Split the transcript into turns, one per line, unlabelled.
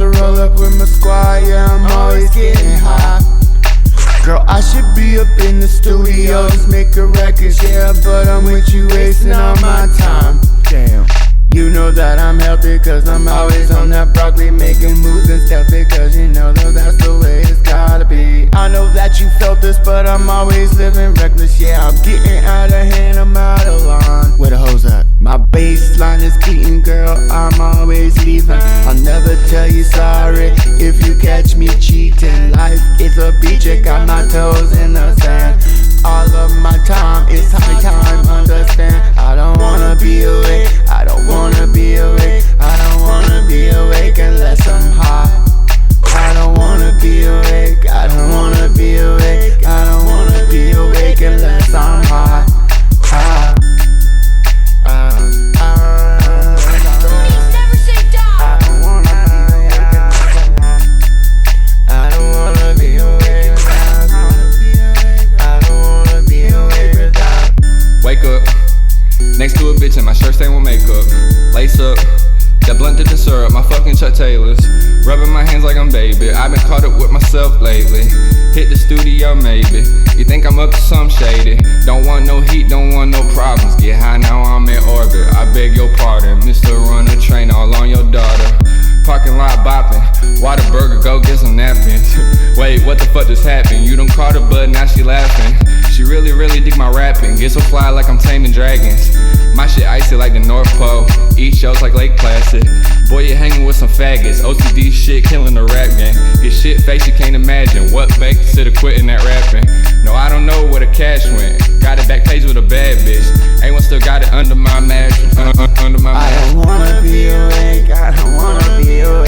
to roll up with my squad, yeah, I'm always getting high. Girl, I should be up in the studio, just making records, yeah, but I'm with you wasting all my time. Damn. You know that I'm healthy, cause I'm always on that broccoli, making moves and stealthy, cause you know that that's the way it's gotta be. I know that you felt this, but I'm always living reckless, yeah, I'm getting out of hand, I'm out of line. Where the hoes at? My baseline is beating, girl, I'm always leaving. I'll never tell you sorry if you catch me cheating. Life is a beach, I got my toes in the sand. All of my time, it's high time, understand. I don't wanna be awake, I don't wanna be awake, I don't wanna be awake unless I'm high. I don't wanna be awake, I don't wanna be awake, I don't wanna be awake unless I'm high.
Wake up, next to a bitch and my shirt stained with makeup. Lace up, that blunt dipped in syrup, my fucking Chuck Taylors. Rubbing my hands like I'm baby, I've been caught up with myself lately. Hit the studio maybe, you think I'm up to some shady. Don't want no heat, don't want no problems. Get high now, I'm in orbit, I beg your pardon. Mr. Runner Train all on your daughter. Parking lot bopping, Whataburger, go get some napkins. Wait, what the fuck just happened? You done caught her but now she laughing. She really dig my rapping, get so fly like I'm taming dragons. My shit icy like the North Pole, eat shows like Lake Placid. Boy, you hanging with some faggots, OCD shit killing the rap game. Get shit face you can't imagine, what bank instead of quitting that rapping? No, I don't know where the cash went, got it backpage with a bad bitch. A1 still got it under my mattress, under my mattress.
I don't wanna be awake, I don't wanna be awake.